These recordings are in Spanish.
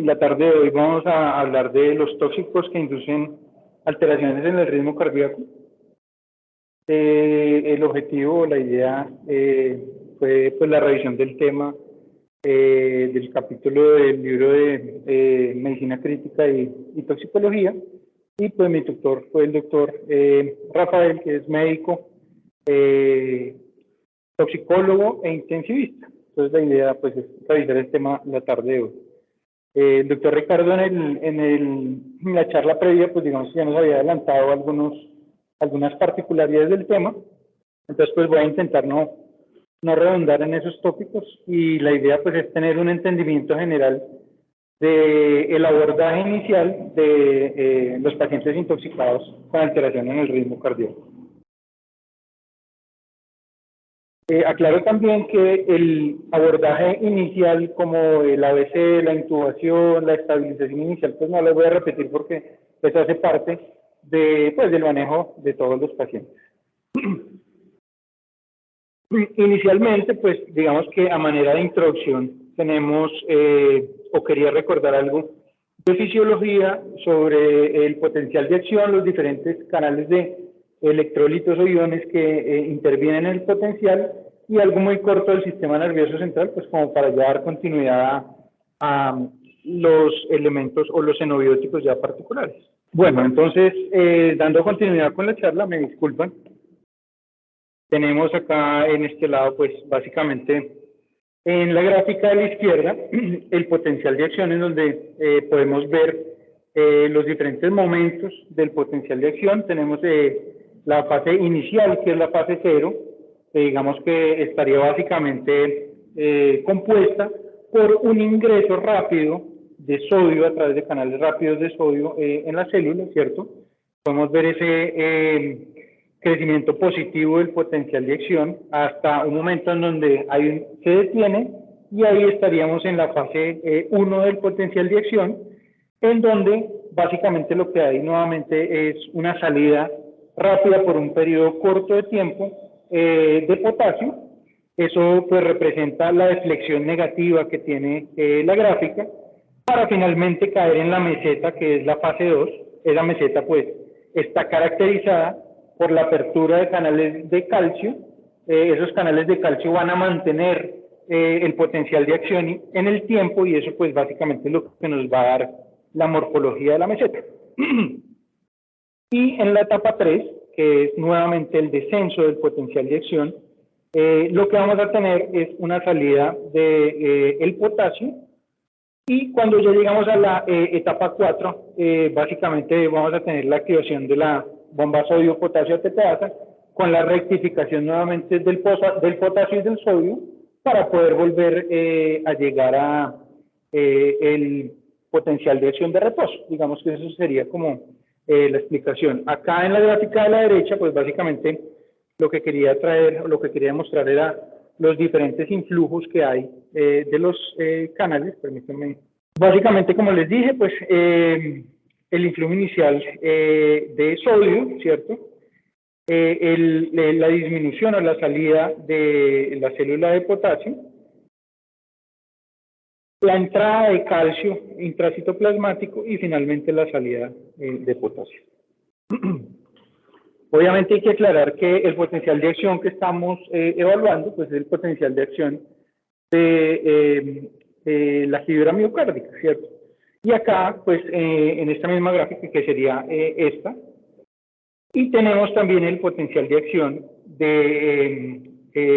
la tarde de hoy vamos a hablar de los tóxicos que inducen alteraciones en el ritmo cardíaco. El objetivo, la idea fue pues, la revisión del tema del capítulo del libro de Medicina Crítica y Toxicología. Y pues mi tutor fue el doctor Rafael, que es médico, toxicólogo e intensivista. Entonces la idea pues es revisar el tema la tarde de hoy. El doctor Ricardo en la charla previa, pues digamos que ya nos había adelantado algunas particularidades del tema. Entonces pues voy a intentar no redundar en esos tópicos, y la idea pues es tener un entendimiento general del abordaje inicial de los pacientes intoxicados con alteración en el ritmo cardíaco. Aclaro también que el abordaje inicial, como el ABC, la intubación, la estabilización inicial, pues no lo voy a repetir porque eso hace parte del manejo de todos los pacientes. Inicialmente, pues digamos que a manera de introducción tenemos, o quería recordar algo de fisiología sobre el potencial de acción, los diferentes canales de electrolitos o iones que intervienen en el potencial, y algo muy corto del sistema nervioso central, pues como para ya dar continuidad a los elementos o los xenobióticos ya particulares. Bueno, entonces, dando continuidad con la charla, me disculpan, tenemos acá en este lado, pues básicamente en la gráfica de la izquierda, el potencial de acción, en donde podemos ver los diferentes momentos del potencial de acción. Tenemos la fase inicial, que es la fase 0, que digamos que estaría básicamente compuesta por un ingreso rápido de sodio a través de canales rápidos de sodio en la célula, ¿cierto? Podemos ver ese crecimiento positivo del potencial de acción hasta un momento en donde se detiene, y ahí estaríamos en la fase 1 del potencial de acción, en donde básicamente lo que hay nuevamente es una salida rápida por un periodo corto de tiempo de potasio. Eso pues representa la deflexión negativa que tiene la gráfica, para finalmente caer en la meseta, que es la fase 2. Esa meseta pues está caracterizada por la apertura de canales de calcio. Esos canales de calcio van a mantener el potencial de acción en el tiempo, y eso pues básicamente es lo que nos va a dar la morfología de la meseta. Y en la etapa 3, que es nuevamente el descenso del potencial de acción, lo que vamos a tener es una salida del potasio, y cuando ya llegamos a la etapa 4, básicamente vamos a tener la activación de la bomba sodio-potasio ATPasa, con la rectificación nuevamente del potasio y del sodio, para poder volver a llegar a el potencial de acción de reposo. Digamos que eso sería como la explicación. Acá en la gráfica de la derecha, pues básicamente lo que quería traer, o lo que quería mostrar, era los diferentes influjos que hay de los canales. Permítanme. Básicamente, como les dije, pues el influjo inicial de sodio, ¿cierto? La disminución o la salida de la célula de potasio, la entrada de calcio intracitoplasmático, y finalmente la salida de potasio. Obviamente hay que aclarar que el potencial de acción que estamos evaluando, pues es el potencial de acción de la fibra miocárdica, ¿cierto? Y acá, pues en esta misma gráfica, que sería esta, y tenemos también el potencial de acción de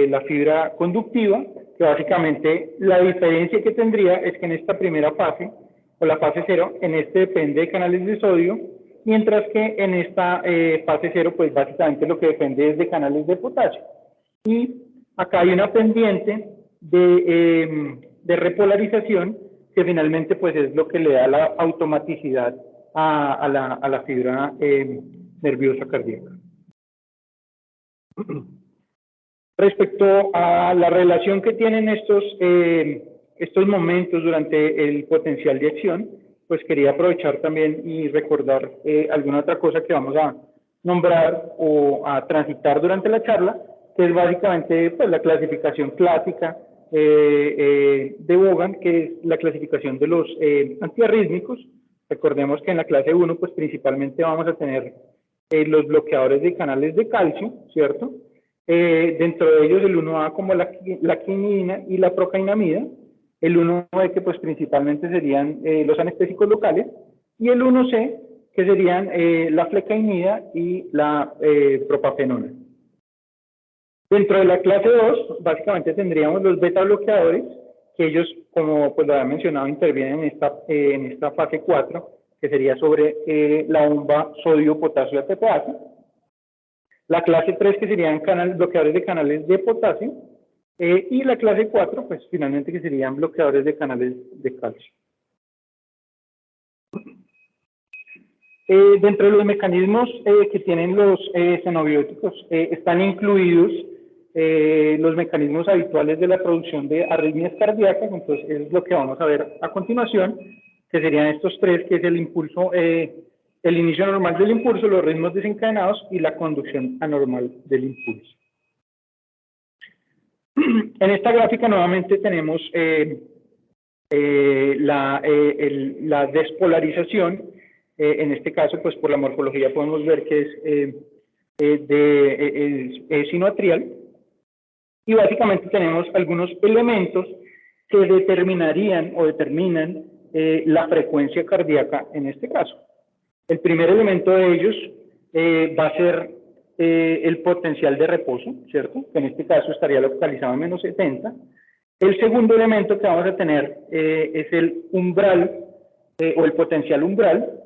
la fibra conductiva, que básicamente la diferencia que tendría es que en esta primera fase, o la fase 0, en este depende de canales de sodio, mientras que en esta fase 0, pues básicamente lo que depende es de canales de potasio. Y acá hay una pendiente de repolarización, que finalmente pues es lo que le da la automaticidad a la fibra nerviosa cardíaca. Respecto a la relación que tienen estos momentos durante el potencial de acción, pues quería aprovechar también y recordar alguna otra cosa que vamos a nombrar o a transitar durante la charla, que es básicamente pues la clasificación clásica de Vaughan, que es la clasificación de los antiarrítmicos. Recordemos que en la clase 1, pues principalmente vamos a tener los bloqueadores de canales de calcio, ¿cierto? Dentro de ellos el 1A como la quinina y la procainamida, el 1B que pues principalmente serían los anestésicos locales, y el 1C que serían la flecainida y la propafenona. Dentro de la clase 2, básicamente tendríamos los beta bloqueadores, que ellos, como pues lo había mencionado, intervienen en esta fase 4, que sería sobre la bomba sodio-potasio ATPase. La clase 3, que serían bloqueadores de canales de potasio, y la clase 4, pues finalmente que serían bloqueadores de canales de calcio. Dentro de los mecanismos que tienen los xenobióticos están incluidos los mecanismos habituales de la producción de arritmias cardíacas, entonces es lo que vamos a ver a continuación, que serían estos tres, que es el impulso, el inicio anormal del impulso, los ritmos desencadenados y la conducción anormal del impulso. En esta gráfica nuevamente tenemos la despolarización. En este caso, pues por la morfología podemos ver que es sinoatrial, y básicamente tenemos algunos elementos que determinarían o determinan la frecuencia cardíaca en este caso. El primer elemento de ellos va a ser el potencial de reposo, ¿cierto? Que en este caso estaría localizado en menos 70. El segundo elemento que vamos a tener es el umbral o el potencial umbral.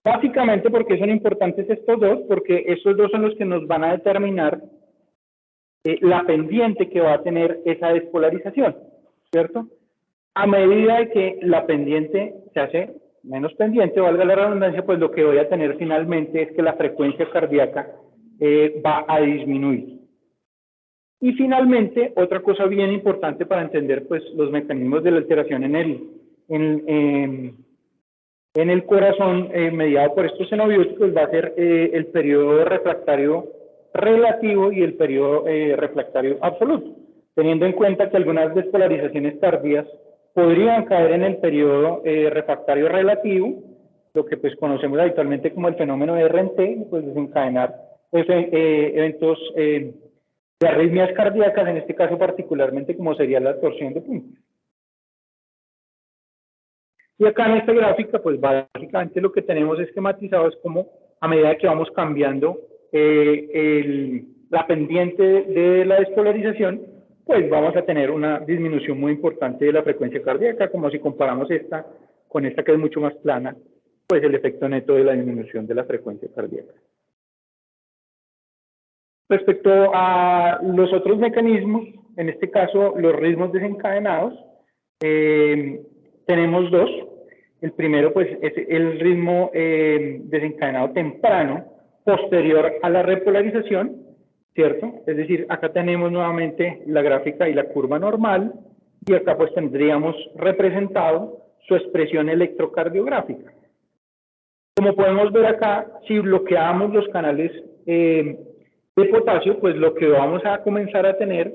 Básicamente, ¿por qué son importantes estos dos? Porque estos dos son los que nos van a determinar la pendiente que va a tener esa despolarización, ¿cierto? A medida de que la pendiente se hace menos pendiente, valga la redundancia, pues lo que voy a tener finalmente es que la frecuencia cardíaca va a disminuir. Y finalmente, otra cosa bien importante para entender pues los mecanismos de la alteración en el corazón mediado por estos xenobióticos va a ser el periodo refractario relativo y el periodo refractario absoluto, teniendo en cuenta que algunas despolarizaciones tardías podrían caer en el periodo refractario relativo, lo que pues conocemos habitualmente como el fenómeno de RNT, pues desencadenar eventos de arritmias cardíacas, en este caso particularmente como sería la torsión de punta. Y acá en esta gráfica, pues básicamente lo que tenemos esquematizado es como a medida que vamos cambiando la pendiente de la despolarización, pues vamos a tener una disminución muy importante de la frecuencia cardíaca, como si comparamos esta con esta que es mucho más plana, pues el efecto neto de la disminución de la frecuencia cardíaca. Respecto a los otros mecanismos, en este caso los ritmos desencadenados, tenemos dos. El primero, pues, es el ritmo desencadenado temprano, posterior a la repolarización, ¿cierto? Es decir, acá tenemos nuevamente la gráfica y la curva normal, y acá pues tendríamos representado su expresión electrocardiográfica. Como podemos ver acá, si bloqueamos los canales de potasio, pues lo que vamos a comenzar a tener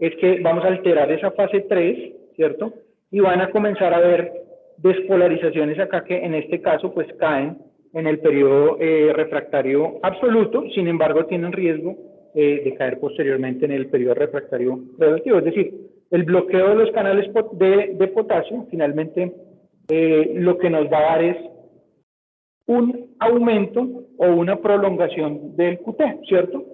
es que vamos a alterar esa fase 3, ¿cierto? Y van a comenzar a ver despolarizaciones acá que en este caso pues caen en el periodo refractario absoluto, sin embargo tienen riesgo de caer posteriormente en el periodo refractario relativo. Es decir, el bloqueo de los canales de potasio finalmente lo que nos va a dar es un aumento o una prolongación del QT, ¿cierto?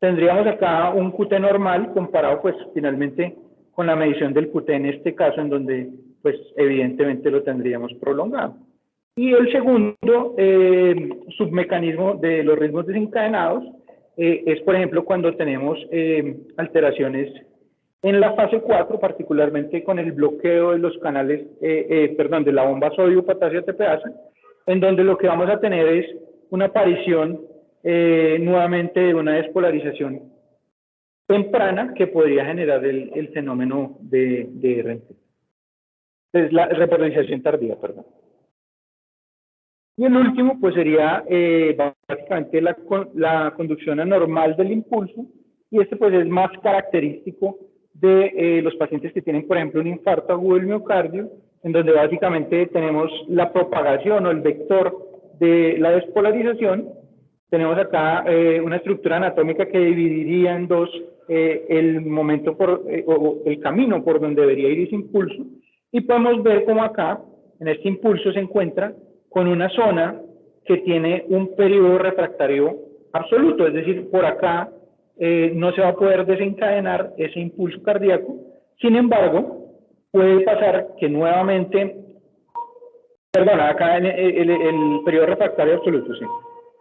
Tendríamos acá un QT normal comparado pues finalmente con la medición del QT en este caso, en donde pues evidentemente lo tendríamos prolongado. Y el segundo submecanismo de los ritmos desencadenados es, por ejemplo, cuando tenemos alteraciones en la fase 4, particularmente con el bloqueo de los canales, de la bomba sodio-potasio ATPase, en donde lo que vamos a tener es una aparición nuevamente de una despolarización temprana que podría generar el fenómeno de RNT. Es la repolarización tardía, perdón. Y el último, pues sería básicamente la conducción anormal del impulso, y este pues es más característico de los pacientes que tienen, por ejemplo, un infarto agudo del miocardio, en donde básicamente tenemos la propagación o el vector de la despolarización. Tenemos acá una estructura anatómica que dividiría en dos el momento o el camino por donde debería ir ese impulso, y podemos ver cómo acá, en este impulso, se encuentra con una zona que tiene un periodo refractario absoluto, es decir, por acá no se va a poder desencadenar ese impulso cardíaco. Sin embargo, puede pasar que nuevamente, perdona, acá en el periodo refractario absoluto, sí.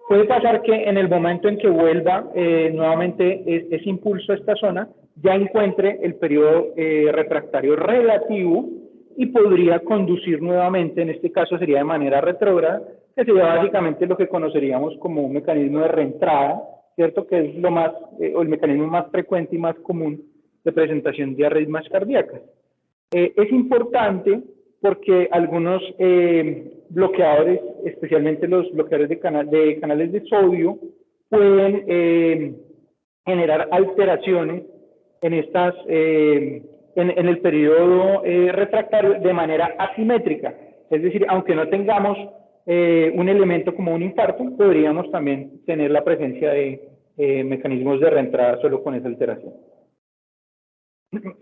Puede pasar que en el momento en que vuelva nuevamente ese impulso a esta zona, ya encuentre el periodo refractario relativo y podría conducir nuevamente, en este caso sería de manera retrógrada, que sería básicamente lo que conoceríamos como un mecanismo de reentrada, ¿cierto? Que es lo más, o el mecanismo más frecuente y más común de presentación de arritmias cardíacas. Es importante porque algunos bloqueadores, especialmente los bloqueadores de canales de sodio, pueden generar alteraciones en estas en el periodo refractario de manera asimétrica. Es decir, aunque no tengamos un elemento como un infarto, podríamos también tener la presencia de mecanismos de reentrada solo con esa alteración.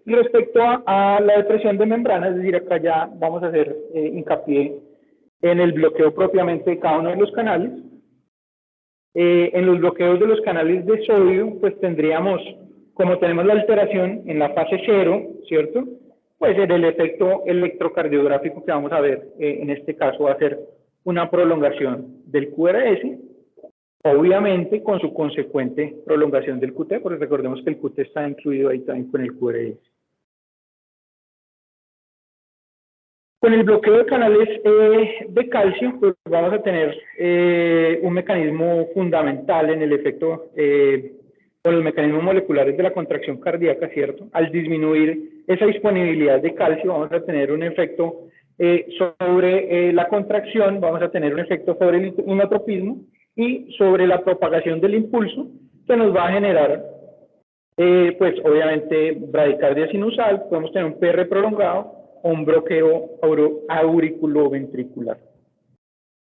Respecto a la depresión de membrana, es decir, acá ya vamos a hacer hincapié en el bloqueo propiamente de cada uno de los canales. En los bloqueos de los canales de sodio, pues tendríamos, como tenemos la alteración en la fase 0, ¿cierto? Pues el efecto electrocardiográfico que vamos a ver en este caso va a ser una prolongación del QRS, obviamente con su consecuente prolongación del QT, porque recordemos que el QT está incluido ahí también con el QRS. Con el bloqueo de canales de calcio, pues vamos a tener un mecanismo fundamental en el efecto con los mecanismos moleculares de la contracción cardíaca, ¿cierto? Al disminuir esa disponibilidad de calcio, vamos a tener un efecto sobre la contracción, vamos a tener un efecto sobre el inotropismo y sobre la propagación del impulso, que nos va a generar, pues obviamente, bradicardia sinusal, podemos tener un PR prolongado o un bloqueo auriculoventricular.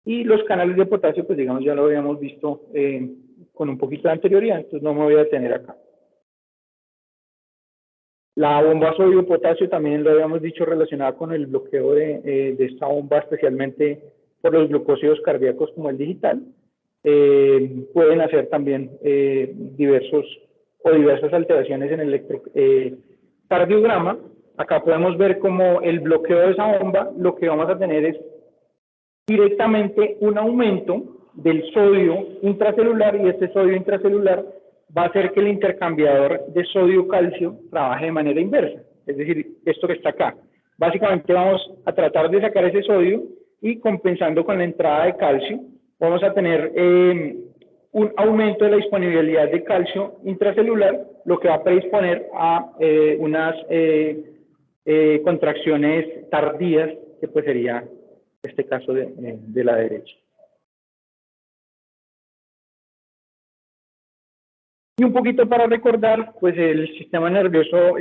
Y los canales de potasio, pues digamos, ya lo habíamos visto con un poquito de anterioridad, entonces no me voy a detener acá. La bomba sodio-potasio también lo habíamos dicho relacionada con el bloqueo de esta bomba, especialmente por los glucósidos cardíacos como el digital. Pueden hacer también diversas alteraciones en el electrocardiograma. Acá podemos ver como el bloqueo de esa bomba, lo que vamos a tener es directamente un aumento del sodio intracelular, y este sodio intracelular va a hacer que el intercambiador de sodio-calcio trabaje de manera inversa, es decir, esto que está acá. Básicamente vamos a tratar de sacar ese sodio y compensando con la entrada de calcio, vamos a tener un aumento de la disponibilidad de calcio intracelular, lo que va a predisponer a unas contracciones tardías, que pues sería este caso de la derecha. Y un poquito para recordar, pues el sistema nervioso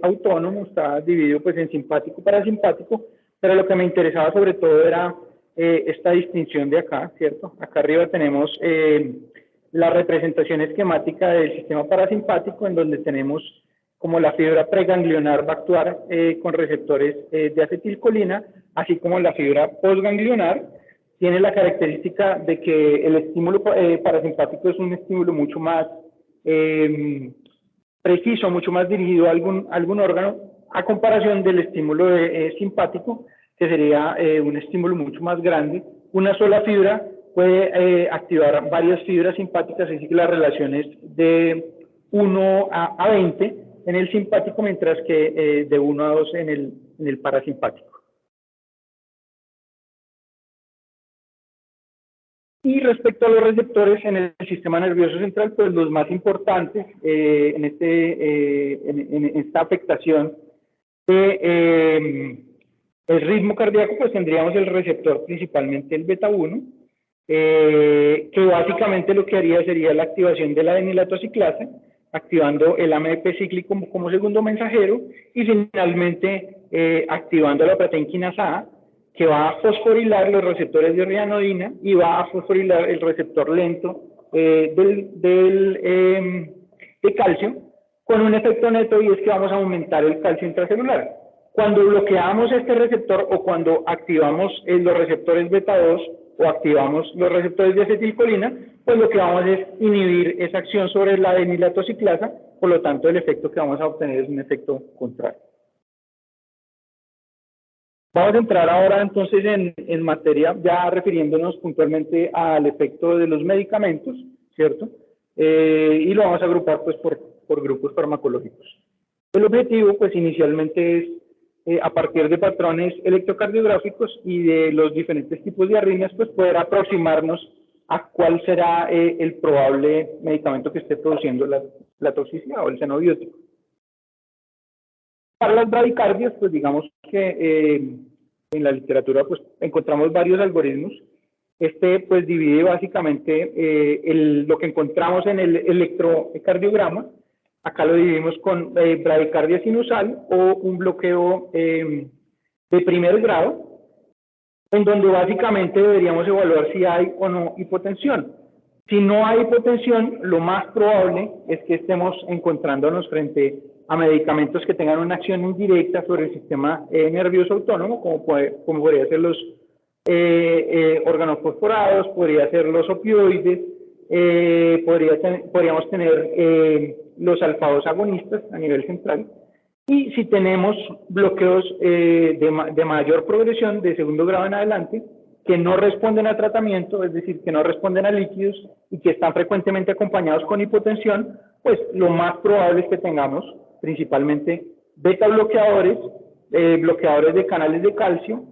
autónomo está dividido pues en simpático y parasimpático, pero lo que me interesaba sobre todo era esta distinción de acá, ¿cierto? Acá arriba tenemos la representación esquemática del sistema parasimpático, en donde tenemos como la fibra preganglionar va a actuar con receptores de acetilcolina, así como la fibra postganglionar tiene la característica de que el estímulo parasimpático es un estímulo mucho más preciso, mucho más dirigido a algún órgano, a comparación del estímulo simpático, que sería un estímulo mucho más grande. Una sola fibra puede activar varias fibras simpáticas, así que las relaciones de 1 a 20 en el simpático, mientras que de 1 a 2 en el parasimpático. Y respecto a los receptores en el sistema nervioso central, pues los más importantes en esta afectación de el ritmo cardíaco, pues tendríamos el receptor principalmente el beta 1, que básicamente lo que haría sería la activación de la denilatociclasa. activando el AMP cíclico como segundo mensajero, y finalmente activando la proteína quinasa A, que va a fosforilar los receptores de rianodina y va a fosforilar el receptor lento de calcio, con un efecto neto, y es que vamos a aumentar el calcio intracelular. Cuando bloqueamos este receptor o cuando activamos los receptores beta 2 o activamos los receptores de acetilcolina, pues lo que vamos es inhibir esa acción sobre la adenilatociclasa, por lo tanto el efecto que vamos a obtener es un efecto contrario. Vamos a entrar ahora entonces en materia, ya refiriéndonos puntualmente al efecto de los medicamentos, ¿cierto? Y lo vamos a agrupar pues por grupos farmacológicos. El objetivo pues inicialmente es, a partir de patrones electrocardiográficos y de los diferentes tipos de arritmias, pues poder aproximarnos a cuál será el probable medicamento que esté produciendo la toxicidad o el xenobiótico. Para las bradicardias, pues digamos que en la literatura pues encontramos varios algoritmos. Este pues divide básicamente lo que encontramos en el electrocardiograma. Acá lo dividimos con bradicardia sinusal o un bloqueo de primer grado, en donde básicamente deberíamos evaluar si hay o no hipotensión. Si no hay hipotensión, lo más probable es que estemos encontrándonos frente a medicamentos que tengan una acción indirecta sobre el sistema nervioso autónomo, como podría ser los organofosforados, podría ser los opioides, podríamos tener los alfa-2 agonistas a nivel central. Y si tenemos bloqueos de mayor progresión, de segundo grado en adelante, que no responden a tratamiento, es decir, que no responden a líquidos y que están frecuentemente acompañados con hipotensión, pues lo más probable es que tengamos principalmente beta bloqueadores, bloqueadores de canales de calcio,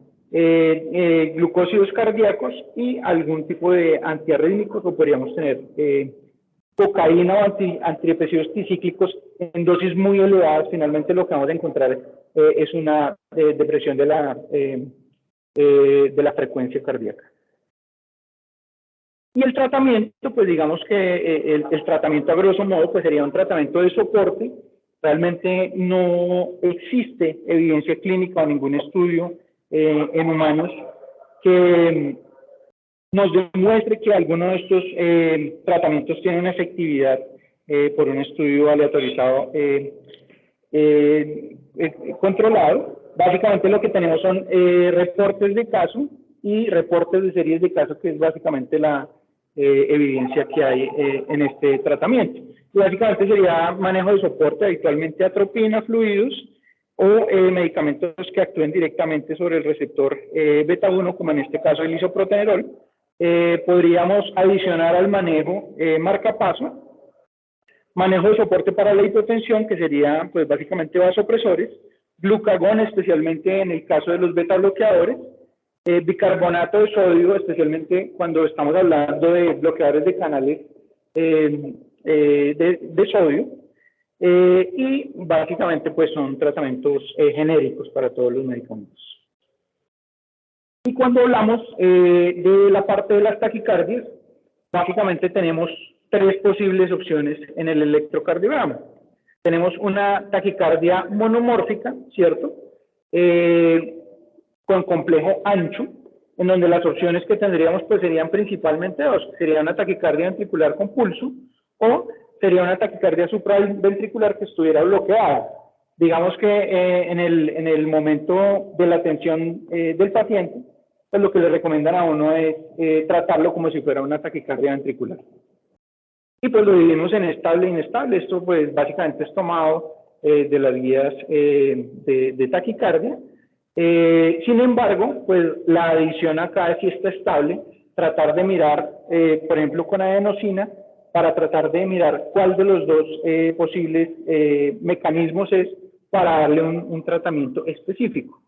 glucósidos cardíacos y algún tipo de antiarrítmicos, o podríamos tener cocaína o antidepresivos tricíclicos en dosis muy elevadas. Finalmente lo que vamos a encontrar es una depresión de la frecuencia cardíaca. Y el tratamiento, pues digamos que el tratamiento a grosso modo pues sería un tratamiento de soporte. Realmente no existe evidencia clínica o ningún estudio en humanos que nos demuestre que alguno de estos tratamientos tiene una efectividad por un estudio aleatorizado controlado. Básicamente lo que tenemos son reportes de caso y reportes de series de casos, que es básicamente la evidencia que hay en este tratamiento. Y básicamente sería manejo de soporte, habitualmente atropina, fluidos, o medicamentos que actúen directamente sobre el receptor beta 1, como en este caso el isoprotenerol. Podríamos adicionar al manejo marcapaso, manejo de soporte para la hipotensión, que sería pues básicamente vasopresores, glucagón, especialmente en el caso de los beta bloqueadores, bicarbonato de sodio, especialmente cuando estamos hablando de bloqueadores de canales de sodio, y básicamente pues son tratamientos genéricos para todos los medicamentos. Y cuando hablamos de la parte de las taquicardias, básicamente tenemos tres posibles opciones en el electrocardiograma. Tenemos una taquicardia monomórfica, ¿cierto? Con complejo ancho, en donde las opciones que tendríamos pues serían principalmente dos. Sería una taquicardia ventricular con pulso, o sería una taquicardia supraventricular que estuviera bloqueada. Digamos que en el momento de la atención del paciente, pues lo que le recomiendan a uno es tratarlo como si fuera una taquicardia ventricular. Y pues lo dividimos en estable e inestable. Esto pues básicamente es tomado de las guías de taquicardia. Sin embargo, pues la adición acá es, si está estable, tratar de mirar, por ejemplo, con adenosina, para tratar de mirar cuál de los dos posibles mecanismos es para darle un tratamiento específico.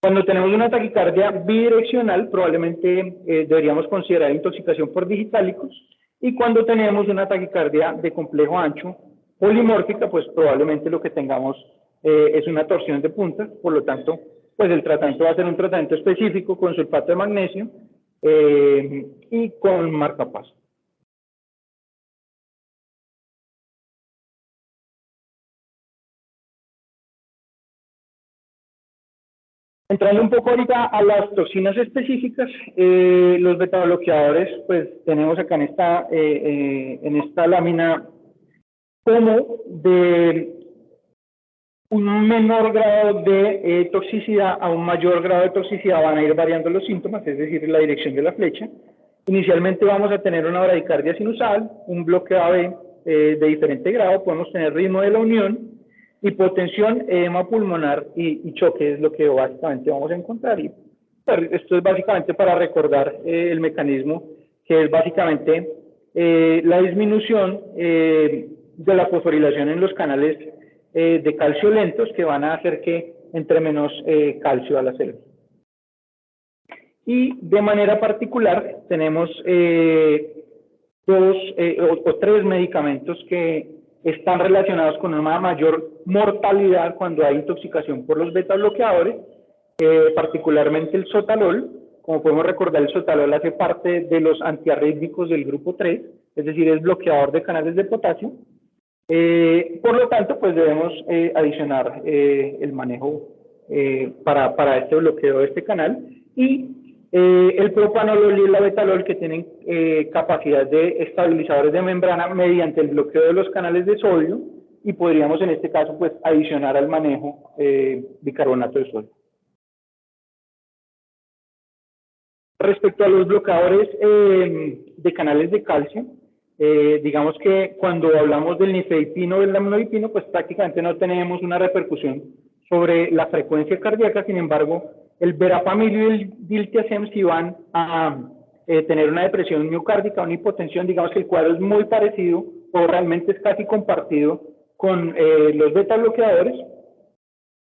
Cuando tenemos una taquicardia bidireccional, probablemente deberíamos considerar intoxicación por digitálicos, y cuando tenemos una taquicardia de complejo ancho polimórfica, pues probablemente lo que tengamos es una torsión de puntas. Por lo tanto, pues el tratamiento va a ser un tratamiento específico con sulfato de magnesio y con marcapaso. Entrando un poco ahorita a las toxinas específicas, los betabloqueadores, pues tenemos acá en esta lámina como de un menor grado de toxicidad a un mayor grado de toxicidad van a ir variando los síntomas, es decir, la dirección de la flecha. Inicialmente vamos a tener una bradicardia sinusal, un bloqueo AB de diferente grado, podemos tener ritmo de la unión, hipotensión, edema pulmonar y choque es lo que básicamente vamos a encontrar. Y esto es básicamente para recordar el mecanismo, que es básicamente la disminución de la fosforilación en los canales de calcio lentos que van a hacer que entre menos calcio a la célula. Y de manera particular tenemos tres medicamentos que están relacionados con una mayor mortalidad cuando hay intoxicación por los betabloqueadores, particularmente el sotalol. Como podemos recordar, el sotalol hace parte de los antiarrítmicos del grupo 3, es decir, es bloqueador de canales de potasio. Por lo tanto, pues debemos adicionar el manejo para este bloqueo de este canal. Y el propanolol y el labetalol, que tienen capacidad de estabilizadores de membrana mediante el bloqueo de los canales de sodio, y podríamos en este caso pues adicionar al manejo bicarbonato de sodio. Respecto a los bloqueadores de canales de calcio, digamos que cuando hablamos del nifedipino o del amlodipino, pues prácticamente no tenemos una repercusión sobre la frecuencia cardíaca. Sin embargo, el verapamil y el diltiazem sí van a tener una depresión miocárdica, una hipotensión. Digamos que el cuadro es muy parecido o realmente es casi compartido con los beta bloqueadores.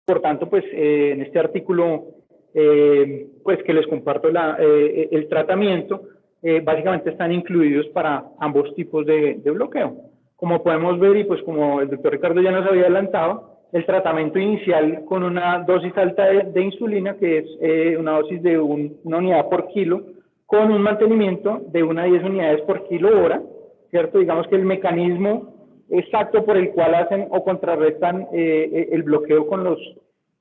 Por tanto, pues en este artículo pues que les comparto el tratamiento, básicamente están incluidos para ambos tipos de bloqueo. Como podemos ver, y pues como el doctor Ricardo ya nos había adelantado, el tratamiento inicial con una dosis alta de insulina, que es una dosis de una unidad por kilo, con un mantenimiento de 1 a 10 unidades por kilo hora, ¿cierto? Digamos que el mecanismo exacto por el cual hacen o contrarrestan el bloqueo con los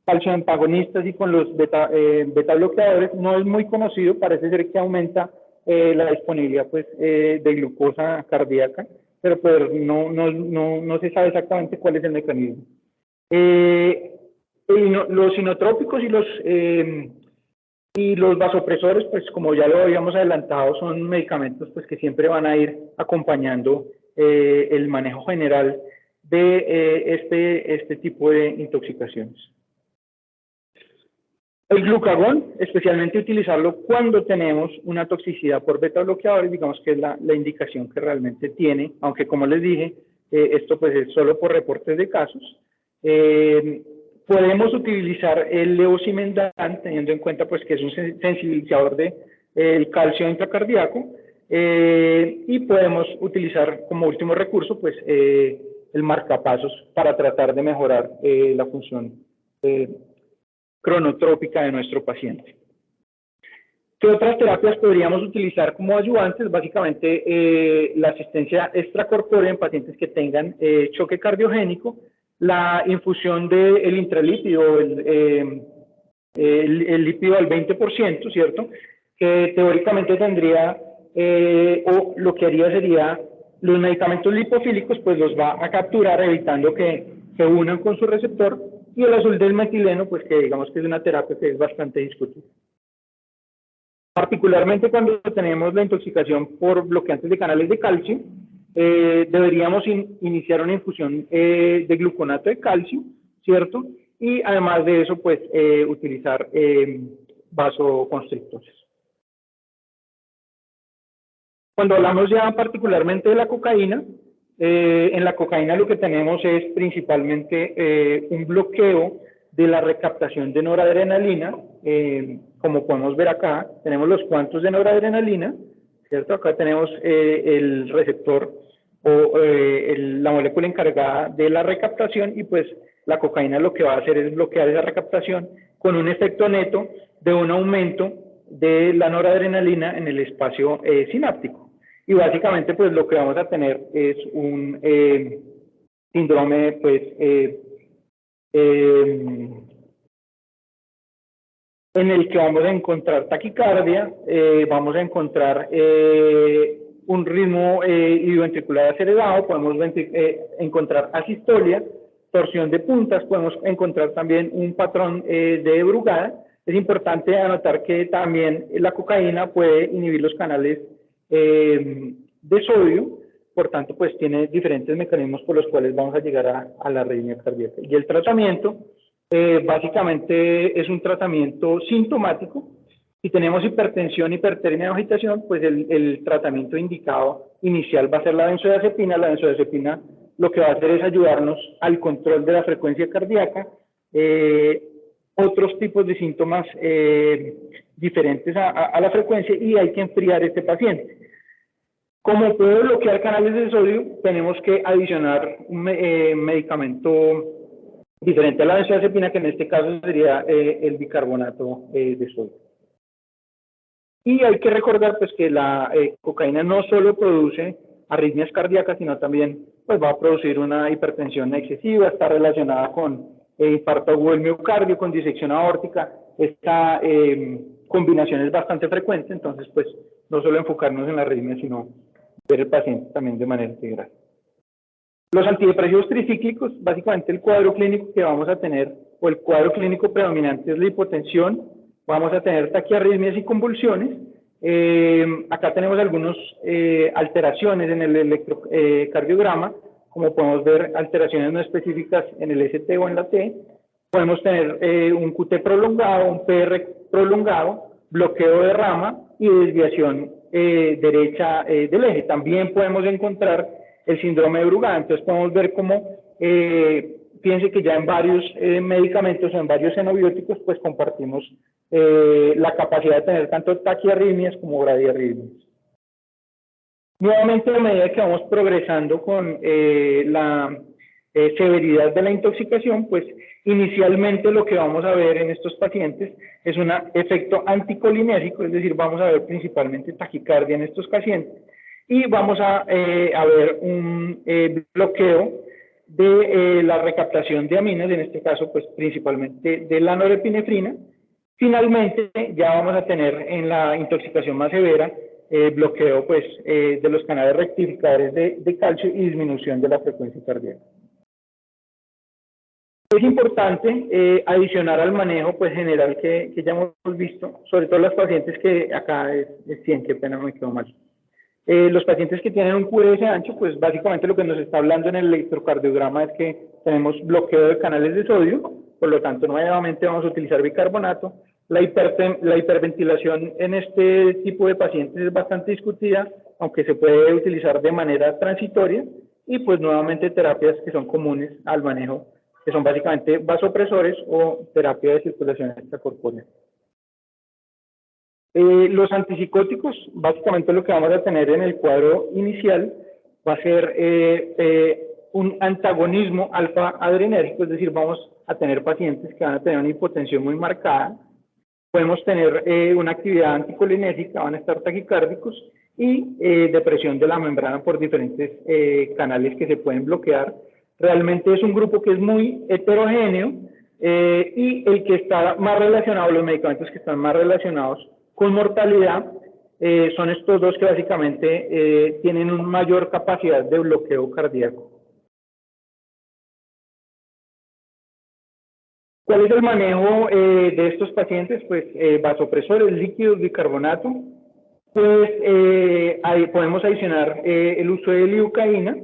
calcioantagonistas y con los beta bloqueadores no es muy conocido. Parece ser que aumenta la disponibilidad pues, de glucosa cardíaca, pero pues no se sabe exactamente cuál es el mecanismo. Los inotrópicos y los vasopresores, pues como ya lo habíamos adelantado, son medicamentos pues, que siempre van a ir acompañando el manejo general de este tipo de intoxicaciones. El glucagón, especialmente utilizarlo cuando tenemos una toxicidad por beta bloqueadores, digamos que es la indicación que realmente tiene, aunque como les dije, esto pues es solo por reportes de casos. Podemos utilizar el levosimendan, teniendo en cuenta pues que es un sensibilizador del calcio intracardíaco, y podemos utilizar como último recurso pues el marcapasos para tratar de mejorar la función cronotrópica de nuestro paciente. ¿Qué otras terapias podríamos utilizar como ayudantes? Básicamente la asistencia extracorpórea en pacientes que tengan choque cardiogénico, la infusión del intralípido, el lípido al 20%, ¿cierto? Que teóricamente tendría, o lo que haría sería, los medicamentos lipofílicos, pues los va a capturar evitando que se unan con su receptor, y el azul del metileno, pues que digamos que es una terapia que es bastante discutida. Particularmente cuando tenemos la intoxicación por bloqueantes de canales de calcio, deberíamos iniciar una infusión de gluconato de calcio, ¿cierto? Y además de eso, pues utilizar vasoconstrictores. Cuando hablamos ya particularmente de la cocaína, en la cocaína lo que tenemos es principalmente un bloqueo de la recaptación de noradrenalina. Como podemos ver acá, tenemos los cuantos de noradrenalina, ¿cierto? Acá tenemos el receptor o la molécula encargada de la recaptación, y pues la cocaína lo que va a hacer es bloquear esa recaptación con un efecto neto de un aumento de la noradrenalina en el espacio sináptico. Y básicamente pues lo que vamos a tener es un síndrome pues en el que vamos a encontrar taquicardia, vamos a encontrar un ritmo idioventricular acelerado, podemos encontrar asistolia, torsión de puntas, podemos encontrar también un patrón de Brugada. Es importante anotar que también la cocaína puede inhibir los canales de sodio, por tanto, pues tiene diferentes mecanismos por los cuales vamos a llegar a la arritmia cardíaca. Y el tratamiento, básicamente es un tratamiento sintomático. Si tenemos hipertensión, hipertermia o agitación, pues el tratamiento indicado inicial va a ser la benzodiazepina. La benzodiazepina lo que va a hacer es ayudarnos al control de la frecuencia cardíaca, otros tipos de síntomas diferentes a la frecuencia, y hay que enfriar este paciente. Como puede bloquear canales de sodio, tenemos que adicionar un medicamento diferente a la benzodiazepina, que en este caso sería el bicarbonato de sodio. Y hay que recordar pues que la cocaína no solo produce arritmias cardíacas, sino también pues va a producir una hipertensión excesiva, está relacionada con infarto agudo del miocardio, con disección aórtica. Esta combinación es bastante frecuente, entonces pues no solo enfocarnos en la arritmia, sino ver el paciente también de manera integral. Los antidepresivos tricíclicos, básicamente el cuadro clínico que vamos a tener, o el cuadro clínico predominante, es la hipotensión, vamos a tener taquiarritmias y convulsiones. Acá tenemos algunas alteraciones en el electrocardiograma, como podemos ver alteraciones no específicas en el ST o en la T. Podemos tener un QT prolongado, un PR prolongado, bloqueo de rama y desviación derecha del eje. También podemos encontrar el síndrome de Brugada. Entonces podemos ver cómo, fíjense que ya en varios medicamentos o en varios xenobióticos, pues compartimos la capacidad de tener tanto taquiarritmias como bradiarritmias. Nuevamente, a medida que vamos progresando con la severidad de la intoxicación, pues inicialmente lo que vamos a ver en estos pacientes es un efecto anticolinérgico, es decir, vamos a ver principalmente taquicardia en estos pacientes, y vamos a ver un bloqueo de la recaptación de aminas, en este caso pues principalmente de la norepinefrina. Finalmente ya vamos a tener en la intoxicación más severa bloqueo pues de los canales rectificadores de calcio y disminución de la frecuencia cardíaca. Es importante adicionar al manejo pues general que ya hemos visto, sobre todo los pacientes que acá es 100, qué pena me quedó mal. Los pacientes que tienen un QRS ancho, pues básicamente lo que nos está hablando en el electrocardiograma es que tenemos bloqueo de canales de sodio, por lo tanto nuevamente vamos a utilizar bicarbonato. La hiperventilación en este tipo de pacientes es bastante discutida, aunque se puede utilizar de manera transitoria, y pues nuevamente terapias que son comunes al manejo, que son básicamente vasopresores o terapia de circulación extracorpórea. Los antipsicóticos, básicamente lo que vamos a tener en el cuadro inicial va a ser un antagonismo alfa-adrenérgico, es decir, vamos a tener pacientes que van a tener una hipotensión muy marcada, podemos tener una actividad anticolinérgica, van a estar taquicárdicos y depresión de la membrana por diferentes canales que se pueden bloquear. Realmente es un grupo que es muy heterogéneo y el que está más relacionado, los medicamentos que están más relacionados con mortalidad son estos dos que básicamente tienen una mayor capacidad de bloqueo cardíaco. ¿Cuál es el manejo de estos pacientes? Pues vasopresores, líquidos, bicarbonato. Pues ahí podemos adicionar el uso de lidocaína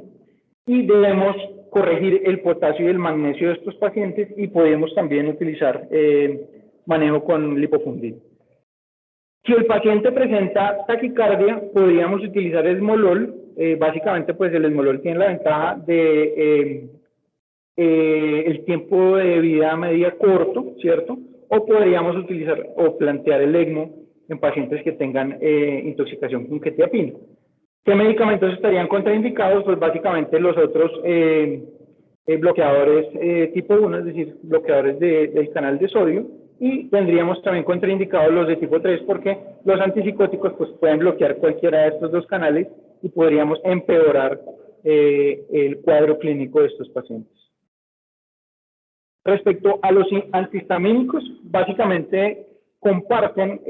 y debemos corregir el potasio y el magnesio de estos pacientes, y podemos también utilizar manejo con lipofundin. Si el paciente presenta taquicardia, podríamos utilizar esmolol. Básicamente, pues el esmolol tiene la ventaja de el tiempo de vida media corto, ¿cierto? O podríamos utilizar o plantear el ECMO en pacientes que tengan intoxicación con quetiapina. ¿Qué medicamentos estarían contraindicados? Pues básicamente los otros bloqueadores tipo 1, es decir, bloqueadores del canal de sodio, y tendríamos también contraindicados los de tipo 3 porque los antipsicóticos pues pueden bloquear cualquiera de estos dos canales y podríamos empeorar el cuadro clínico de estos pacientes. Respecto a los antihistamínicos, básicamente comparten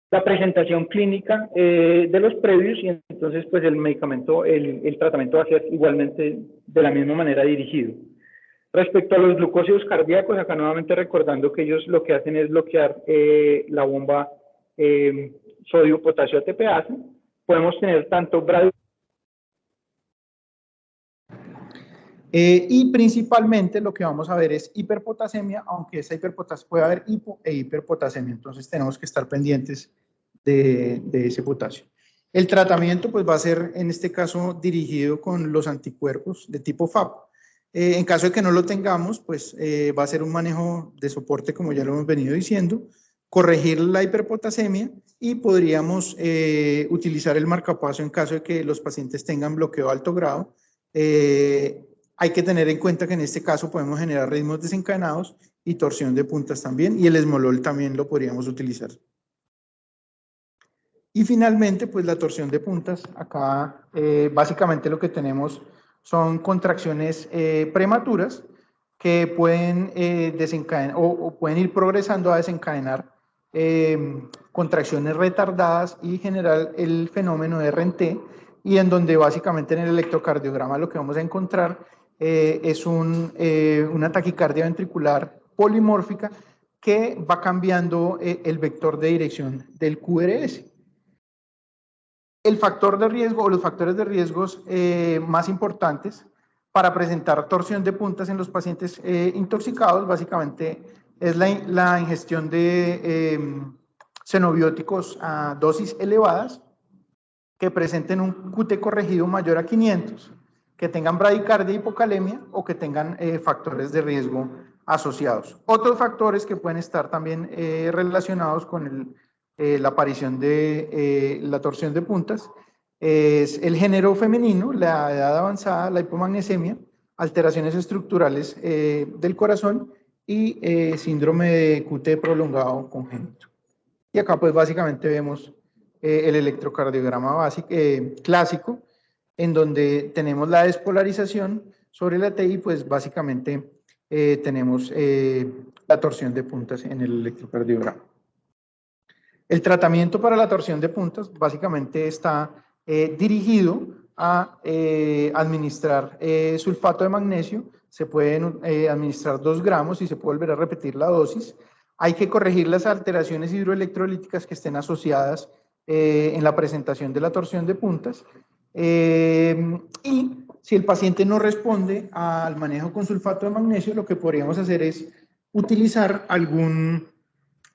la presentación clínica de los previos, y entonces pues el medicamento, el tratamiento va a ser igualmente de la misma manera dirigido. Respecto a los glucósidos cardíacos, acá nuevamente recordando que ellos lo que hacen es bloquear la bomba sodio-potasio ATPase. Podemos tener tanto y principalmente lo que vamos a ver es hiperpotasemia, aunque esa hiperpotasemia puede haber hipo e hiperpotasemia, entonces tenemos que estar pendientes de ese potasio. El tratamiento pues va a ser en este caso dirigido con los anticuerpos de tipo FAP. En caso de que no lo tengamos, pues va a ser un manejo de soporte, como ya lo hemos venido diciendo, corregir la hiperpotasemia, y podríamos utilizar el marcapaso en caso de que los pacientes tengan bloqueo de alto grado. Hay que tener en cuenta que en este caso podemos generar ritmos desencadenados y torsión de puntas también, y el esmolol también lo podríamos utilizar. Y finalmente, pues la torsión de puntas, acá básicamente lo que tenemos son contracciones prematuras que pueden desencadenar o pueden ir progresando a desencadenar contracciones retardadas y generar el fenómeno de RNT, y en donde básicamente en el electrocardiograma lo que vamos a encontrar es una taquicardia ventricular polimórfica que va cambiando el vector de dirección del QRS. El factor de riesgo o los factores de riesgos más importantes para presentar torsión de puntas en los pacientes intoxicados básicamente es la ingestión de xenobióticos a dosis elevadas, que presenten un QT corregido mayor a 500, que tengan bradicardia y hipocalemia, o que tengan factores de riesgo asociados. Otros factores que pueden estar también relacionados con la aparición de la torsión de puntas es el género femenino, la edad avanzada, la hipomagnesemia, alteraciones estructurales del corazón y síndrome de QT prolongado congénito. Y acá pues básicamente vemos el electrocardiograma básico, clásico, en donde tenemos la despolarización sobre la T, y pues básicamente tenemos la torsión de puntas en el electrocardiograma. El tratamiento para la torsión de puntas básicamente está dirigido a administrar sulfato de magnesio. Se pueden administrar 2 gramos y se puede volver a repetir la dosis. Hay que corregir las alteraciones hidroelectrolíticas que estén asociadas en la presentación de la torsión de puntas. Y si el paciente no responde al manejo con sulfato de magnesio, lo que podríamos hacer es utilizar algún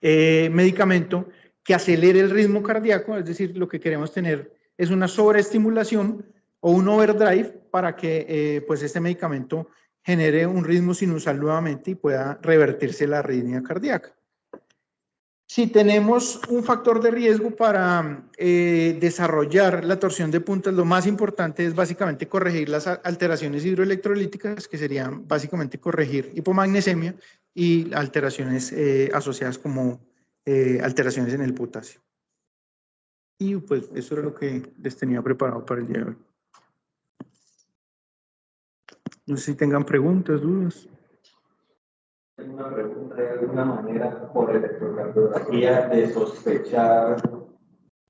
medicamento que acelere el ritmo cardíaco, es decir, lo que queremos tener es una sobreestimulación o un overdrive para que pues este medicamento genere un ritmo sinusal nuevamente y pueda revertirse la arritmia cardíaca. Si tenemos un factor de riesgo para desarrollar la torsión de puntas, lo más importante es básicamente corregir las alteraciones hidroelectrolíticas, que serían básicamente corregir hipomagnesemia y alteraciones asociadas como alteraciones en el potasio. Y pues eso era lo que les tenía preparado para el día de hoy. No sé si tengan preguntas, dudas. Tengo una pregunta: ¿hay alguna manera por electrocardiografía de sospechar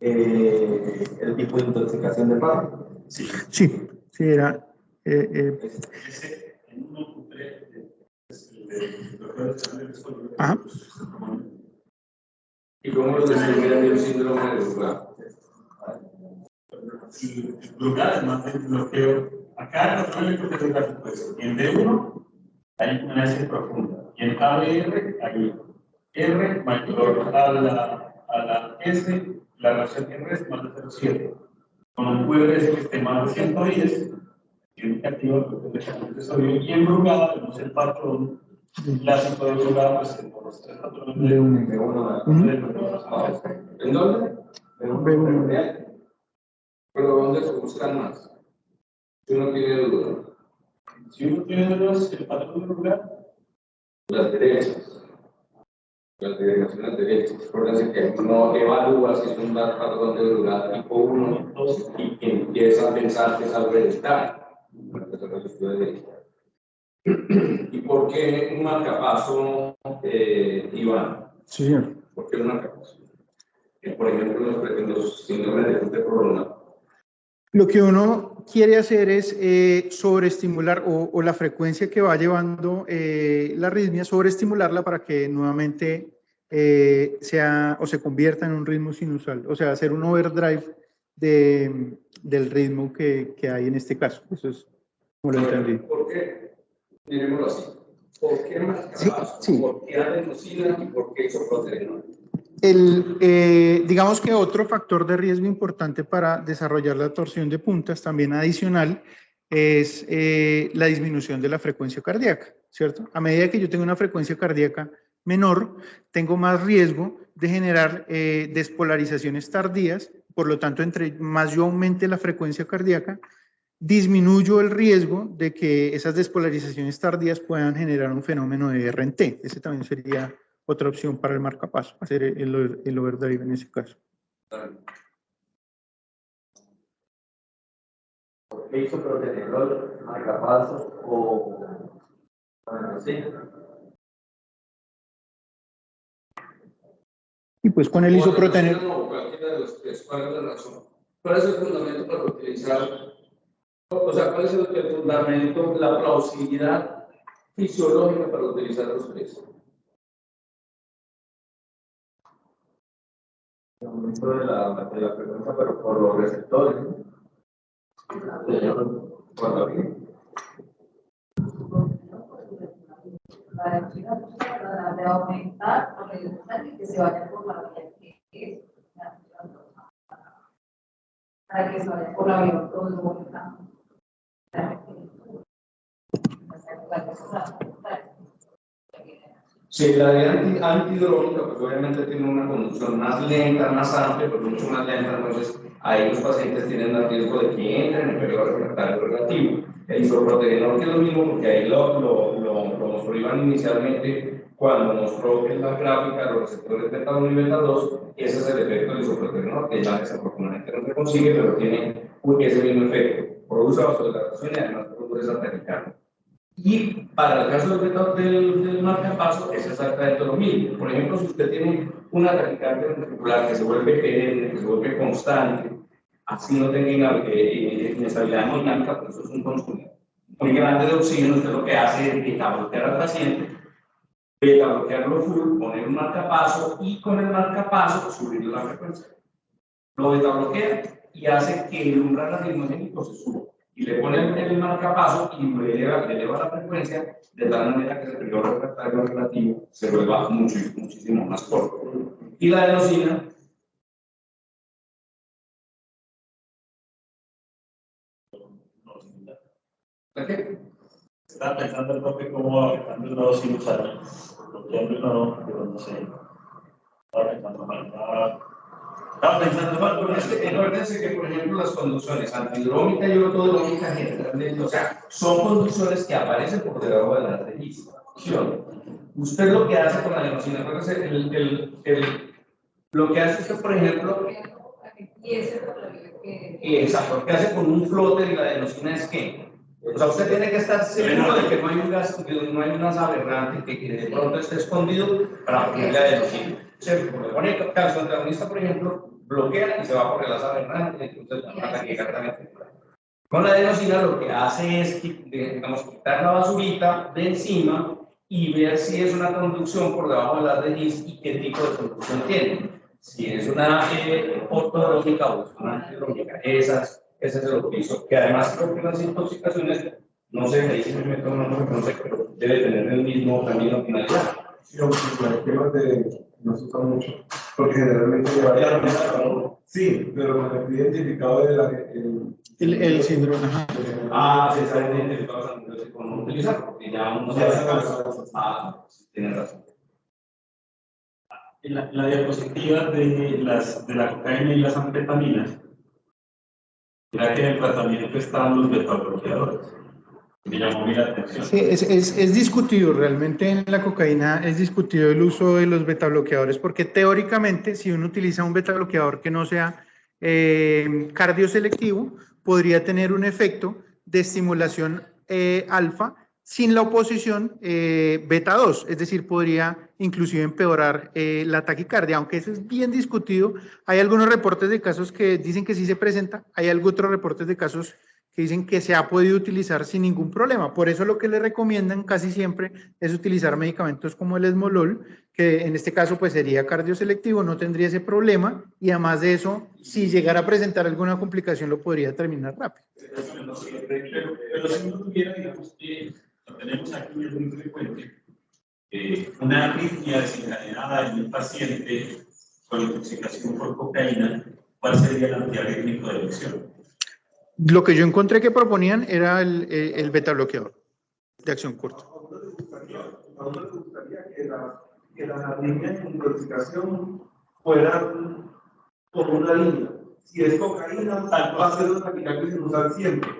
el tipo de intoxicación del fármaco? Sí, era. Ajá. ¿Y cómo lo describirían el síndrome de Brugada? Brugada es más del bloqueo. Acá el patrón electrocardiográfico es en D1 hay una S profunda, y en ABR hay R mayor a la S, la relación R es más de 0,7. Con un QRS que esté más de 110, indicativo de sodio, y en Brugada vemos el patrón clásico de Brugada, pues por los 3 patrones de B1. ¿En dónde? B1. ¿Pero dónde se buscan más? Si uno tiene dudas. Si uno tiene dudas, el patrón de Brugada. Las derechas. Las delegaciones derechas. Acuérdense que uno evalúa si es un patrón de Brugada tipo 1 y que empieza a pensar que es algo hereditario. ¿Y por qué un marcapaso, Iván? Sí, señor. ¿Por qué un marcapaso? Por ejemplo, los síndromes de ajuste prolongado. Lo que uno quiere hacer es sobreestimular o la frecuencia que va llevando la arritmia, sobreestimularla para que nuevamente sea o se convierta en un ritmo sinusal, o sea, hacer un overdrive del ritmo que hay en este caso. Eso es como lo entendí. ¿Por qué? Miremoslo así. ¿Por qué marcapaso? Sí. ¿Por qué adenosina y por qué isoproterenol? Digamos que otro factor de riesgo importante para desarrollar la torsión de puntas, también adicional, es la disminución de la frecuencia cardíaca, ¿cierto? A medida que yo tengo una frecuencia cardíaca menor, tengo más riesgo de generar despolarizaciones tardías, por lo tanto, entre más yo aumente la frecuencia cardíaca, disminuyo el riesgo de que esas despolarizaciones tardías puedan generar un fenómeno de RNT. Ese también sería otra opción para el marcapaso, hacer el overdrive en ese caso. ¿Por qué isoproterenol, marcapaso o sí? Y pues con el isoproterenol. No, cualquiera de los tres. ¿Cuál es la razón? ¿Cuál es el fundamento para utilizar? O sea, ¿cuál es el fundamento, la plausibilidad fisiológica para utilizar los tres? El aumento de la frecuencia, pero por los receptores, ¿no? Cuando bien. De aumentar o reducir y que se vaya por la vía que es para que se vaya por la vía prolongada. Sí, la de antihidrómica, pues obviamente tiene una conducción más lenta, más amplia, pero mucho más lenta, entonces ahí los pacientes tienen más riesgo de que entren en el periodo refractario relativo. El isoproterenol, que es lo mismo, porque ahí lo mostró Iván inicialmente cuando mostró en la gráfica los receptores beta 1 y beta 2, ese es el efecto del isoproterenol, que ya desafortunadamente no se consigue, pero tiene ese mismo efecto. Produce vasodilatación y además produce esa taquicardia. Y para el caso del marcapaso es exactamente lo mismo. Por ejemplo, si usted tiene una taquicardia ventricular que se vuelve perenne, que se vuelve constante, así no tenga inestabilidad hemodinámica, pues eso es un consumo muy grande de oxígeno. Usted lo que hace es beta-bloquear al paciente, beta-bloquearlo full, poner un marcapaso y con el marcapaso subir la frecuencia. Lo beta-bloquea y hace que el umbral arritmogénico se suba. Y le pone el marcapaso y le eleva la frecuencia de tal manera que el periodo refractario relativo se vuelva muchísimo más corto. Y la adenosina, ¿la qué? Estaba pensando el toque cómo afectando el nodo sinusal, bloqueando el nodo, pero no sé. Estaba pensando mal, Pero es que acuérdense que, por ejemplo, las conducciones antihidrómica y ortodrómica generalmente, o sea, son conducciones que aparecen por debajo de la registración. Usted lo que hace con la adenosina, acuérdense, lo que hace usted, por ejemplo, exacto, lo que hace con un flotter y la adenosina es que, o sea, usted tiene que estar seguro de que no hay un gas, no hay un gas aberrante que de pronto esté escondido para ponerle adenosina. O sea, como le pone calcio antagonista, por ejemplo, bloquea y se va por el gas aberrante, entonces la mata que exactamente. Con la adenosina lo que hace es, digamos, quitar la basurita de encima y ver si es una conducción por debajo de la raíz y qué tipo de conducción tiene. Si es una ortodrómica o una antidrómica, ese es el oficio. Que además creo que las intoxicaciones, no sé, ahí si me meto no sé, pero debe tener el mismo camino finalidad. Sí, los temas no se usan mucho, porque generalmente sí, pero con el identificado de El síndrome. Ah, sí, está identificado con no utilizar, porque ya uno sabe. Ah, tiene razón. En la diapositiva de la cocaína y las anfetaminas, era que en el tratamiento estaban los beta-bloqueadores. Me llamó la atención. Sí, es discutido, realmente en la cocaína es discutido el uso de los betabloqueadores, porque teóricamente si uno utiliza un betabloqueador que no sea cardioselectivo, podría tener un efecto de estimulación alfa sin la oposición beta 2, es decir, podría inclusive empeorar la taquicardia, aunque eso es bien discutido. Hay algunos reportes de casos que dicen que sí se presenta, hay otros reportes de casos que dicen que se ha podido utilizar sin ningún problema. Por eso lo que le recomiendan casi siempre es utilizar medicamentos como el esmolol, que en este caso pues sería cardioselectivo, no tendría ese problema, y además de eso, si llegara a presentar alguna complicación, lo podría terminar rápido. Pero si uno tuviera, digamos, que lo tenemos aquí muy frecuente, una arritmia desencadenada en un paciente con intoxicación por cocaína, ¿cuál sería el antiarrítmico de elección? Lo que yo encontré que proponían era el beta bloqueador de acción corta. ¿A uno le gustaría que las arritmias de intoxicación fueran por una línea? Si es cocaína, va a ser una taquicardia sinusal siempre,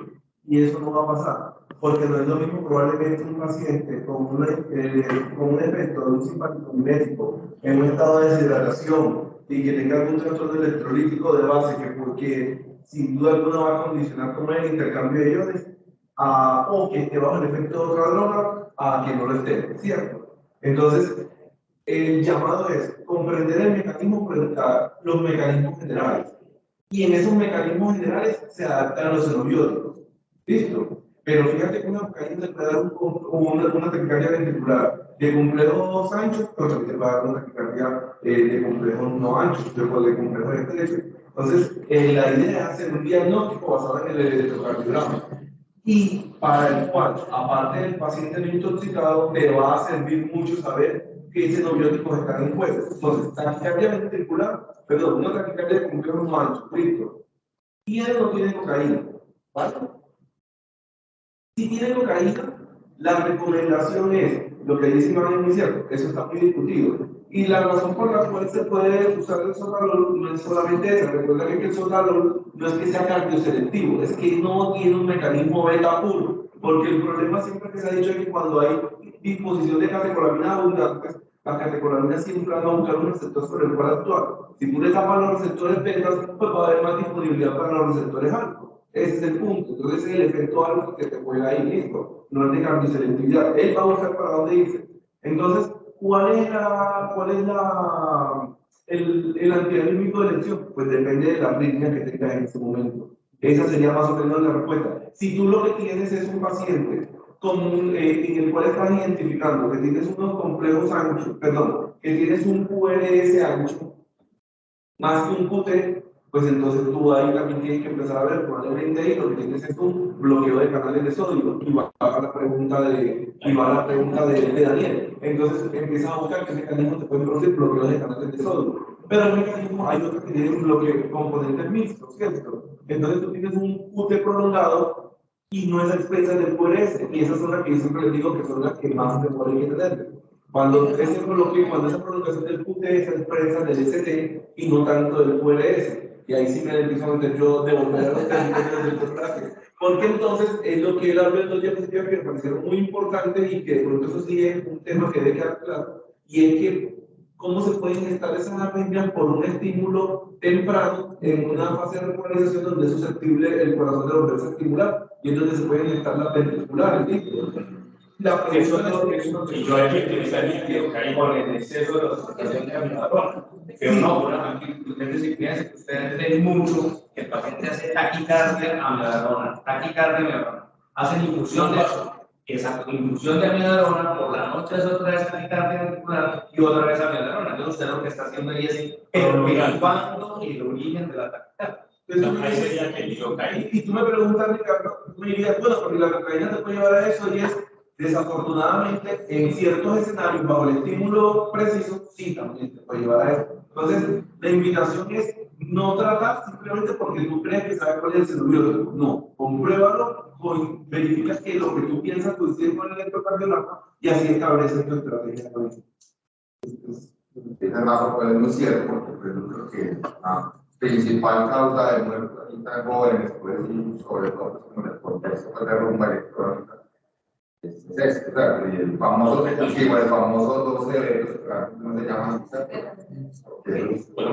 y eso no va a pasar, porque no es lo mismo probablemente un paciente con un efecto de un simpático mimético en un estado de deshidratación y que tenga algún trastorno electrolítico de base, que porque sin duda alguna va a condicionar como el intercambio de iones, o que esté bajo el efecto de otra droga, a que no lo esté, ¿cierto? Entonces, el llamado es comprender el mecanismo, los mecanismos generales. Y en esos mecanismos generales se adaptan los xenobióticos. ¿Listo? Pero fíjate que una cocaína te puede dar una taquicardia ventricular de complejos anchos, pero también te puede dar una taquicardia de complejos no anchos, de complejos estrechos. Entonces, la idea es hacer un diagnóstico basado en el electrocardiograma. Y para el cual, aparte del paciente no intoxicado, te va a servir mucho saber qué xenobióticos están en juego. Entonces, taquicardia ventricular, perdón, una taquicardia de complejos no anchos, listo. ¿Tiene o no tiene cocaína? ¿Vale? Si tiene cocaína, la recomendación es, lo que dice Iván es muy cierto, eso está muy discutido. Y la razón por la cual se puede usar el sotalol no es solamente esa. Recuerda que el sotalol no es que sea cardioselectivo, es que no tiene un mecanismo beta puro. Porque el problema siempre que se ha dicho es que cuando hay disposición de catecolamina abundantes, las catecolaminas siempre van a buscar un receptor sobre el cual actuar. Si tú le tapas los receptores betas, pues va a haber más disponibilidad para los receptores alfa. Ese es el punto. Entonces, ese es el efecto alfa que te juega ahí, listo. No es de cardioselectividad. Él va a buscar para dónde irse. Entonces, ¿cuál es el antiarrítmico de elección? Pues depende de la arritmia que tengas en ese momento. Esa sería más o menos la respuesta. Si tú lo que tienes es un paciente en el cual estás identificando que tienes unos complejos anchos, perdón, que tienes un QRS ancho, más que un QT, pues entonces tú ahí también tienes que empezar a ver, probablemente ahí lo que tienes es un bloqueo de canales de sodio, y va a la pregunta de Daniel. Entonces empiezas a buscar qué mecanismos te pueden producir bloqueo de canales de sodio. Pero el mecanismo, hay otros que tienen un bloqueo componentes mixtos, ¿cierto? Entonces tú tienes un QT prolongado y no es a expensas del QRS, y esas son las que yo siempre les digo que son las que más memoria hay que tener. Cuando esa prolongación del QT es a expensas del ST y no tanto del QRS. Y ahí sí me empiezo a meter yo de volver a los términos del porcentaje. Porque entonces es lo que él habló en 2 diapositivas que me parecieron muy importantes y que de pronto eso sí es un tema que debe quedar claro. Y es que cómo se pueden gestar esas arritmias por un estímulo temprano en una fase de regularización donde es susceptible el corazón de volverse a estimular y es donde se pueden gestar las ventriculares. Y yo aquí utilizaría que cae por el exceso de la oxidación de aminoácidos. Pero no, ustedes si piensan que ustedes ven mucho que el paciente hace taquicardia amiodarona, hacen infusión de amiodarona, por la noche es otra vez taquicardia ventricular y otra vez amiodarona. Entonces usted lo que está haciendo ahí es prolongando el origen de la taquicardia. Ahí sería que yo caí. Y tú me preguntas, Ricardo, tú me dirías, bueno, porque la cocaína te puede llevar a eso, y es, desafortunadamente, en ciertos escenarios, bajo el estímulo preciso, sí, también te puede llevar a eso. Entonces, la invitación es no tratar simplemente porque tú crees que sabes cuál es el xenobiótico. No, compruébalo, verifica que lo que tú piensas coincide con el electrocardiograma y así estableces tu estrategia. Esa razón puede ser cierto, porque pues, yo creo que la principal causa de muerte en jóvenes, pues, y sobre todo en el contexto de rumba electrónica, es esto, claro, y el famoso 12 eventos, ¿cómo se llama?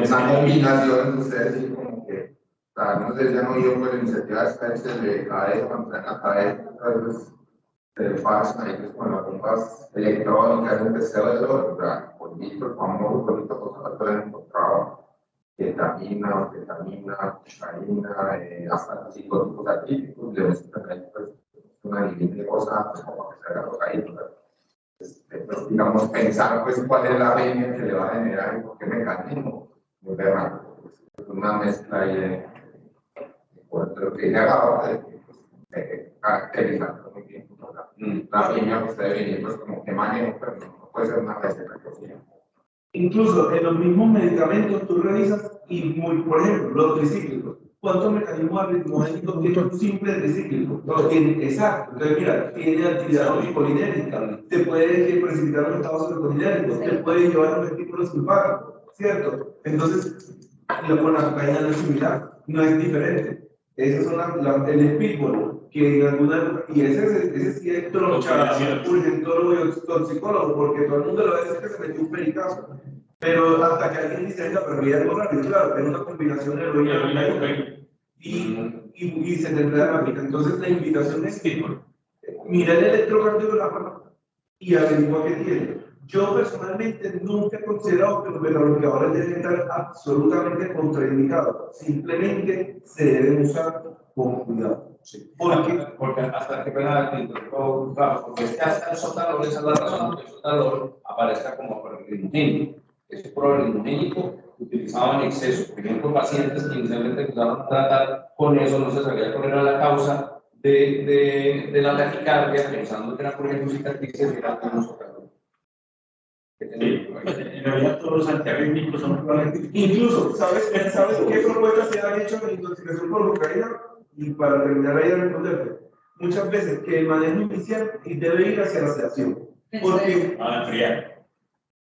Esa combinación de ustedes, y como que, no sé si han oído por la iniciativa de de CAE, cuando están en la CAE, se pasan ahí pues, con las bombas electrónicas, un testeo de dolor, o sea, polvito, famoso polvito, cosas que han encontrado, ketamina, cocaína, hasta psicóticos atípicos, le meten ahí pues una divina de cosas pues, como que se haga cocaína. Pero, digamos, pensar pues cuál es la venia que le va a generar y por qué mecanismo, muy raro. Es una mezcla ahí de lo que ya acaba de caracterizar muy bien la venia que usted viene, pues como que manejo, pero no puede ser una receta que sea. Incluso en los mismos medicamentos tú revisas y, por ejemplo, los tricíclicos. ¿Cuántos mecanismos arritmogénicos tiene un simple tricíclico? No tiene, exacto. Entonces, mira, tiene actividad oligocolinérgica, te puede precipitar los estados serotoninérgicos, te puede llevar a un vestíbulo simpático, ¿cierto? Entonces, con la cocaína no es similar, no es diferente. Esas son el espígolo, que en alguna. Y ese sí es troncha, urgentólogo y toxicólogo, porque todo el mundo le va a decir que se metió un pericazo. Pero hasta que alguien dice, venga, pero mira algo raro, claro, es una combinación de heroína y se te enreda la pica. Entonces, la invitación es que mira el electrocardiograma y averigua qué tiene. Yo personalmente nunca he considerado que los betabloqueadores deben estar absolutamente contraindicados. Simplemente se deben usar con cuidado. Sí. Porque hasta que porque es que hasta el sotalol, esa es la razón que el sotalol aparezca como prolinogénico. Es prolinogénico utilizado en exceso. Por ejemplo, pacientes que inicialmente empezaron a tratar con eso, no se sabía cuál era la causa de la taquicardia, pensando que era por ejemplo cicatrices, era un sotalol. En realidad todos los antiarrítmicos son probablemente. Incluso, ¿sabes qué propuestas se han hecho en intoxicación por cocaína? Y para terminar ahí de responderte, muchas veces que el manejo inicial debe ir hacia la sedación. Porque. Enfriar.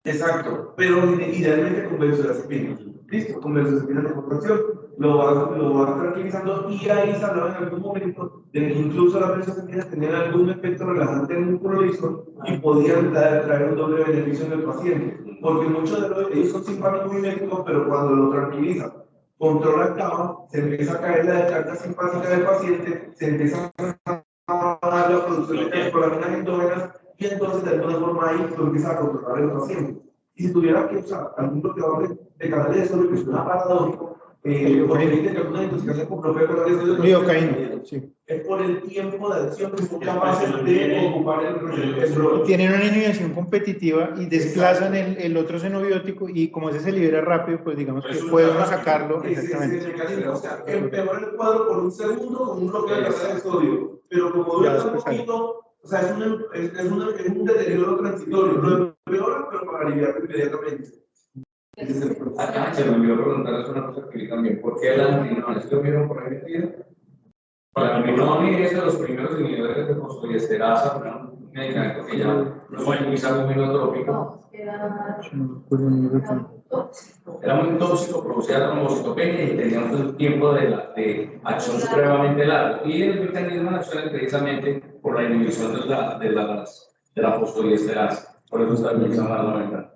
Exacto, pero idealmente con benzodiazepina. Listo, con benzodiazepina de contracción, lo vas tranquilizando y ahí se hablaba en algún momento de que incluso las benzodiazepinas tenían algún efecto relajante en el músculo liso y podían traer un doble beneficio en el paciente. Porque muchos de ellos son simpáticos y médicos, pero cuando lo tranquilizan, controla el cama, se empieza a caer la descarga simpática del paciente, se empieza a bajar la producción de catecolaminas endógenas y entonces de alguna forma ahí lo empieza a controlar el paciente. Y si tuviera que usar algún bloqueador de canales de sodio, que suena paradójico, porque dice que alguna intoxicación por bloqueo de canales de sodio es por el tiempo de acción que son capaces de ocupar el tienen una inhibición competitiva y desplazan el otro xenobiótico y como ese se libera rápido, pues digamos que puede uno sacarlo. Exactamente. O sea, empeora el cuadro por un segundo con un bloqueo de canales de sodio, pero como dura un poquito, o sea, es un deterioro transitorio, lo empeora, pero para aliviar inmediatamente. Acá se me olvidó preguntarles una cosa que vi también. ¿Por qué el antinón? ¿Es lo vieron por ahí metido? El antinón es de los primeros inhibidores de fosfodiesterasa, un medicamento que ya no fue utilizado muy neotrópico. Era muy tóxico, producía trombocitopenia y tenía un tiempo de acción supremamente largo. Y el mecanismo de acción es precisamente por la inhibición de la fosfodiesterasa. Por eso está utilizando la 90.